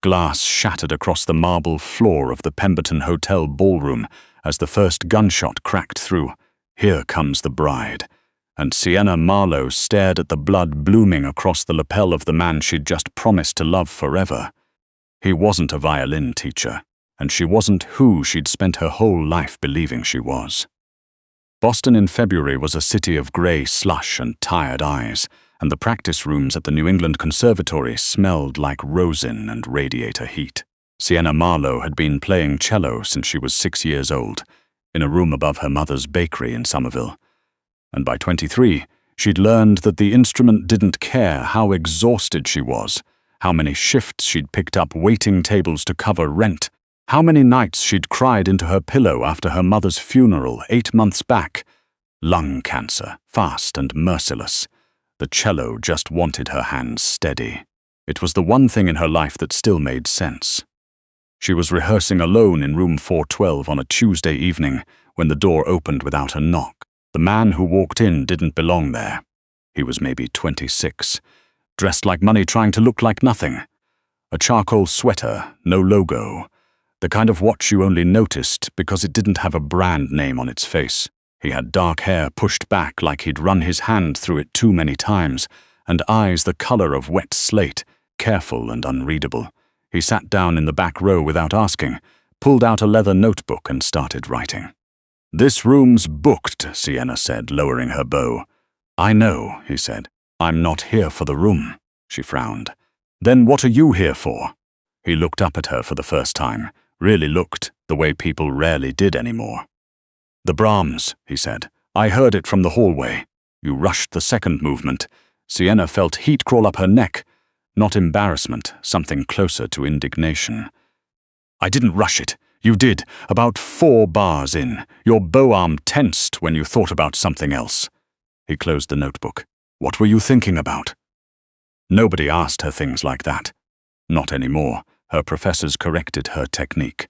Glass shattered across the marble floor of the Pemberton Hotel ballroom as the first gunshot cracked through. Here comes the bride. And Sienna Marlowe stared at the blood blooming across the lapel of the man she'd just promised to love forever. He wasn't a violin teacher, and she wasn't who she'd spent her whole life believing she was. Boston in February was a city of grey slush and tired eyes, and the practice rooms at the New England Conservatory smelled like rosin and radiator heat. Sienna Marlowe had been playing cello since she was 6 years old, in a room above her mother's bakery in Somerville. And by 23, she'd learned that the instrument didn't care how exhausted she was, how many shifts she'd picked up waiting tables to cover rent, how many nights she'd cried into her pillow after her mother's funeral 8 months back. Lung cancer, fast and merciless. The cello just wanted her hands steady. It was the one thing in her life that still made sense. She was rehearsing alone in room 412 on a Tuesday evening when the door opened without a knock. The man who walked in didn't belong there. He was maybe 26, dressed like money trying to look like nothing. A charcoal sweater, no logo, the kind of watch you only noticed because it didn't have a brand name on its face. He had dark hair pushed back like he'd run his hand through it too many times, and eyes the color of wet slate, careful and unreadable. He sat down in the back row without asking, pulled out a leather notebook and started writing. "This room's booked," Sienna said, lowering her bow. "I know," he said. "I'm not here for the room." She frowned. "Then what are you here for?" He looked up at her for the first time, really looked the way people rarely did anymore. "The Brahms," he said. "I heard it from the hallway. You rushed the second movement." Sienna felt heat crawl up her neck. Not embarrassment, something closer to indignation. "I didn't rush it. You did, about 4 bars in. Your bow arm tensed when you thought about something else." He closed the notebook. "What were you thinking about?" Nobody asked her things like that. Not anymore. Her professors corrected her technique.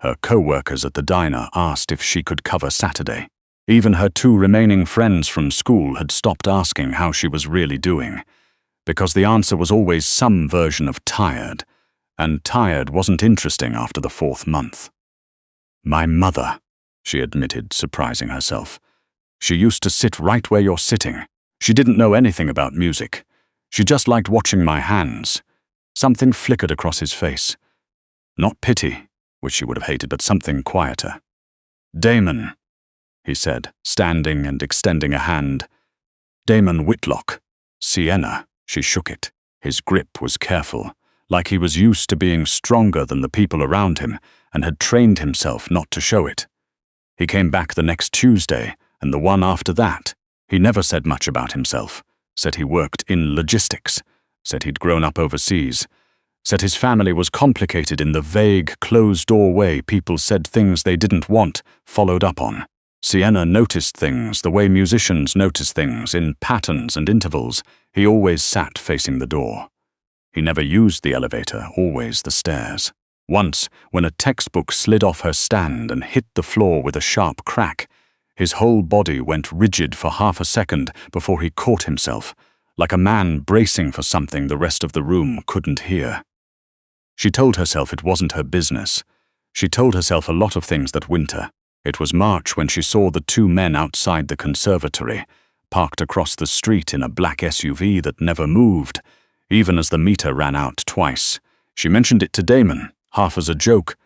Her co-workers at the diner asked if she could cover Saturday. Even her 2 remaining friends from school had stopped asking how she was really doing, because the answer was always some version of tired, and tired wasn't interesting after the 4th month. "My mother," she admitted, surprising herself. "She used to sit right where you're sitting. She didn't know anything about music. She just liked watching my hands." Something flickered across his face. Not pity, which she would have hated, but something quieter. "Damon," he said, standing and extending a hand. "Damon Whitlock." "Sienna." She shook it. His grip was careful, like he was used to being stronger than the people around him and had trained himself not to show it. He came back the next Tuesday, and the one after that. He never said much about himself. Said he worked in logistics. Said he'd grown up overseas. Said his family was complicated in the vague, closed-door way people said things they didn't want, followed up on. Sienna noticed things the way musicians notice things, in patterns and intervals. He always sat facing the door. He never used the elevator, always the stairs. Once, when a textbook slid off her stand and hit the floor with a sharp crack, his whole body went rigid for half a second before he caught himself, like a man bracing for something the rest of the room couldn't hear. She told herself it wasn't her business. She told herself a lot of things that winter. It was March when she saw the 2 men outside the conservatory, parked across the street in a black SUV that never moved, even as the meter ran out twice. She mentioned it to Damon, half as a joke.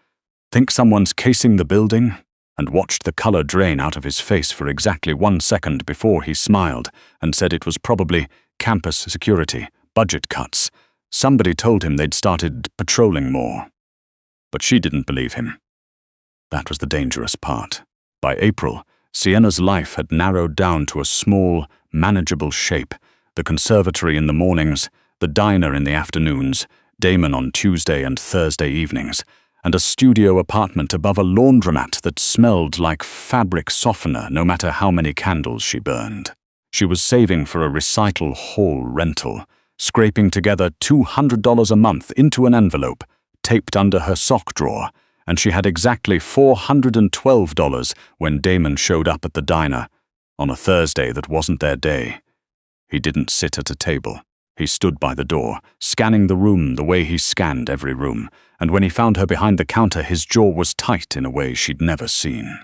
"Think someone's casing the building?" and watched the color drain out of his face for exactly 1 second before he smiled and said it was probably campus security, budget cuts. Somebody told him they'd started patrolling more. But she didn't believe him. That was the dangerous part. By April, Sienna's life had narrowed down to a small, manageable shape. The conservatory in the mornings, the diner in the afternoons, Damon on Tuesday and Thursday evenings, and a studio apartment above a laundromat that smelled like fabric softener no matter how many candles she burned. She was saving for a recital hall rental, scraping together $200 a month into an envelope, taped under her sock drawer, and she had exactly $412 when Damon showed up at the diner, on a Thursday that wasn't their day. He didn't sit at a table. He stood by the door, scanning the room the way he scanned every room, and when he found her behind the counter, his jaw was tight in a way she'd never seen.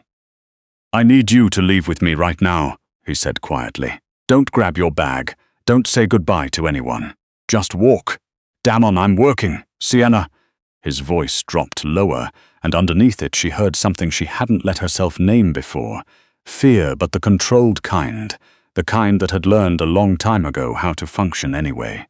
"I need you to leave with me right now," he said quietly. "Don't grab your bag. Don't say goodbye to anyone. Just walk. Damn on, I'm working. Sienna." His voice dropped lower, and underneath it she heard something she hadn't let herself name before. Fear, but the controlled kind. The kind that had learned a long time ago how to function anyway.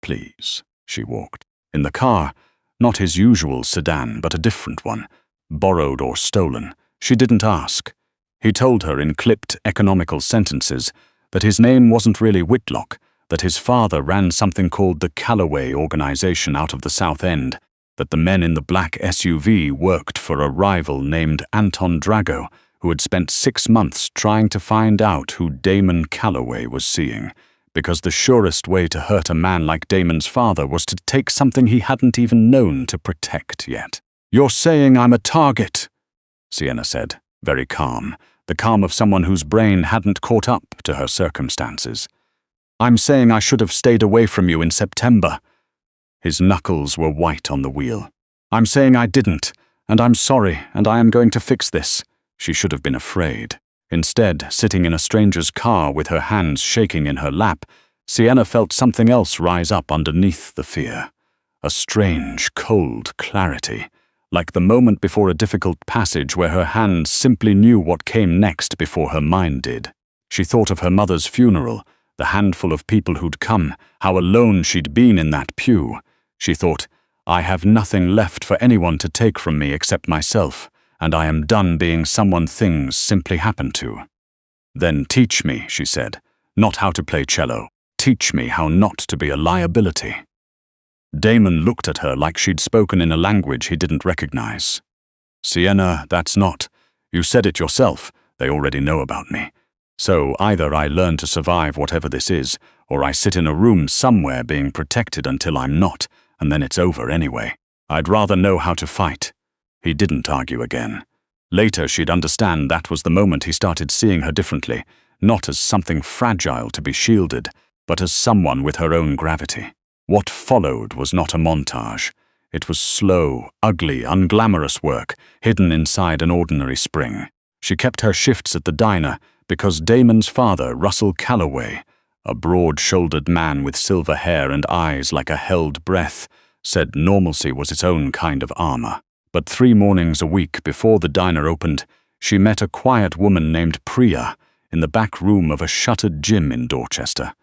"Please," she walked. In the car, not his usual sedan, but a different one. Borrowed or stolen. She didn't ask. He told her in clipped, economical sentences that his name wasn't really Whitlock, that his father ran something called the Calloway organization out of the South End, that the men in the black SUV worked for a rival named Anton Drago, who had spent 6 months trying to find out who Damon Calloway was seeing, because the surest way to hurt a man like Damon's father was to take something he hadn't even known to protect yet. "You're saying I'm a target," Sienna said, very calm, the calm of someone whose brain hadn't caught up to her circumstances. "I'm saying I should have stayed away from you in September." His knuckles were white on the wheel. "I'm saying I didn't, and I'm sorry, and I am going to fix this." She should have been afraid. Instead, sitting in a stranger's car with her hands shaking in her lap, Sienna felt something else rise up underneath the fear. A strange, cold clarity, like the moment before a difficult passage where her hands simply knew what came next before her mind did. She thought of her mother's funeral, the handful of people who'd come, how alone she'd been in that pew. She thought, "I have nothing left for anyone to take from me except myself, and I am done being someone things simply happen to." "Then teach me," she said, "not how to play cello. Teach me how not to be a liability." Damon looked at her like she'd spoken in a language he didn't recognize. "Sienna, that's not. You said it yourself. They already know about me. So either I learn to survive whatever this is, or I sit in a room somewhere being protected until I'm not, and then it's over anyway. I'd rather know how to fight." He didn't argue again. Later she'd understand that was the moment he started seeing her differently, not as something fragile to be shielded, but as someone with her own gravity. What followed was not a montage. It was slow, ugly, unglamorous work, hidden inside an ordinary spring. She kept her shifts at the diner because Damon's father, Russell Calloway, a broad-shouldered man with silver hair and eyes like a held breath, said normalcy was its own kind of armor. But 3 mornings a week before the diner opened, she met a quiet woman named Priya in the back room of a shuttered gym in Dorchester,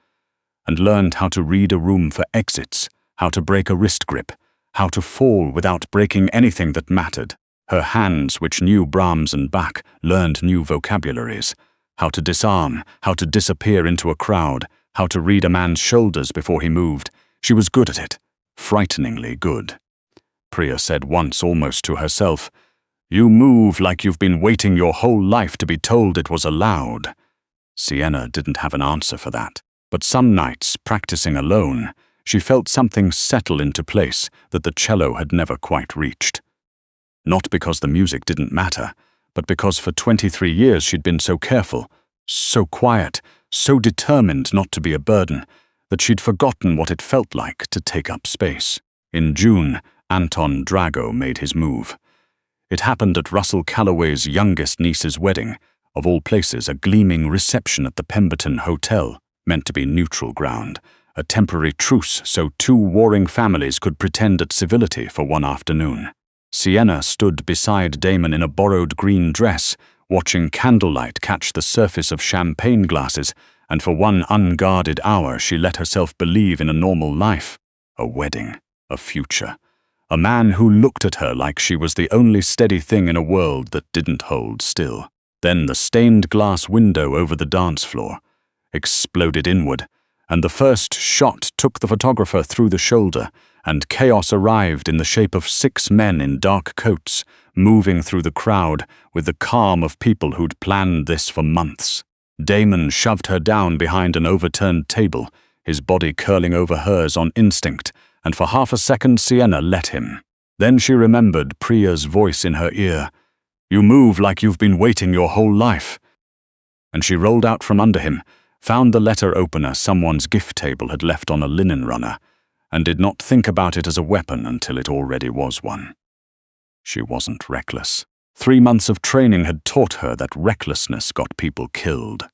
and learned how to read a room for exits, how to break a wrist grip, how to fall without breaking anything that mattered. Her hands, which knew Brahms and Bach, learned new vocabularies, how to disarm, how to disappear into a crowd, how to read a man's shoulders before he moved. She was good at it, frighteningly good. Priya said once almost to herself, "You move like you've been waiting your whole life to be told it was allowed." Sienna didn't have an answer for that, but some nights, practicing alone, she felt something settle into place that the cello had never quite reached. Not because the music didn't matter, but because for 23 years she'd been so careful, so quiet, so determined not to be a burden, that she'd forgotten what it felt like to take up space. In June, Anton Drago made his move. It happened at Russell Calloway's youngest niece's wedding, of all places a gleaming reception at the Pemberton Hotel, meant to be neutral ground, a temporary truce so 2 warring families could pretend at civility for one afternoon. Sienna stood beside Damon in a borrowed green dress, watching candlelight catch the surface of champagne glasses, and for one unguarded hour she let herself believe in a normal life, a wedding, a future. A man who looked at her like she was the only steady thing in a world that didn't hold still. Then the stained glass window over the dance floor exploded inward, and the first shot took the photographer through the shoulder, and chaos arrived in the shape of 6 men in dark coats, moving through the crowd with the calm of people who'd planned this for months. Damon shoved her down behind an overturned table, his body curling over hers on instinct, and for half a second Sienna let him. Then she remembered Priya's voice in her ear. "You move like you've been waiting your whole life." And she rolled out from under him, found the letter opener someone's gift table had left on a linen runner, and did not think about it as a weapon until it already was one. She wasn't reckless. 3 months of training had taught her that recklessness got people killed.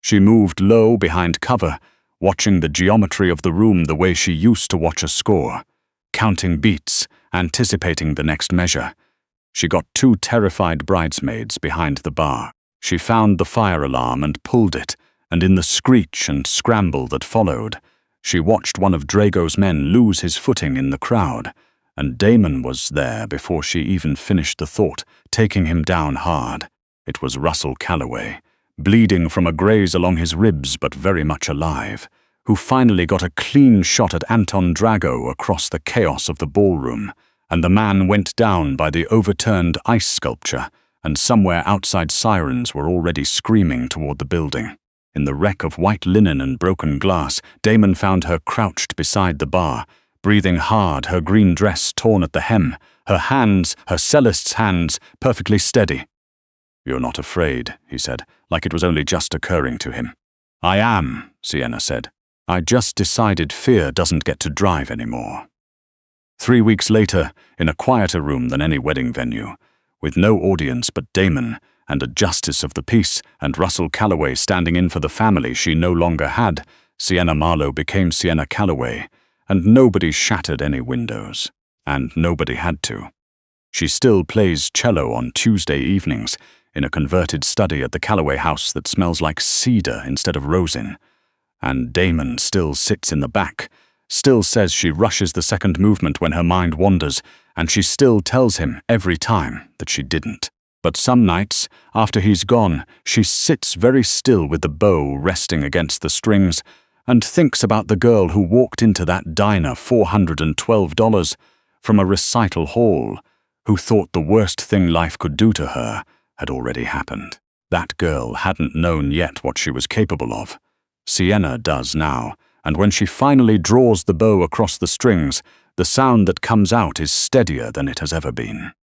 She moved low behind cover, watching the geometry of the room the way she used to watch a score, counting beats, anticipating the next measure. She got 2 terrified bridesmaids behind the bar. She found the fire alarm and pulled it, and in the screech and scramble that followed, she watched one of Drago's men lose his footing in the crowd, and Damon was there before she even finished the thought, taking him down hard. It was Russell Calloway, bleeding from a graze along his ribs but very much alive, who finally got a clean shot at Anton Drago across the chaos of the ballroom, and the man went down by the overturned ice sculpture, and somewhere outside sirens were already screaming toward the building. In the wreck of white linen and broken glass, Damon found her crouched beside the bar, breathing hard, her green dress torn at the hem, her hands, her cellist's hands, perfectly steady. "You're not afraid," he said, like it was only just occurring to him. "I am," Sienna said. "I just decided fear doesn't get to drive anymore." 3 weeks later, in a quieter room than any wedding venue, with no audience but Damon and a justice of the peace and Russell Calloway standing in for the family she no longer had, Sienna Marlowe became Sienna Calloway, and nobody shattered any windows, and nobody had to. She still plays cello on Tuesday evenings in a converted study at the Calloway house that smells like cedar instead of rosin, and Damon still sits in the back, still says she rushes the second movement when her mind wanders, and she still tells him every time that she didn't. But some nights, after he's gone, she sits very still with the bow resting against the strings and thinks about the girl who walked into that diner $412 from a recital hall, who thought the worst thing life could do to her had already happened. That girl hadn't known yet what she was capable of. Sienna does now, and when she finally draws the bow across the strings, the sound that comes out is steadier than it has ever been.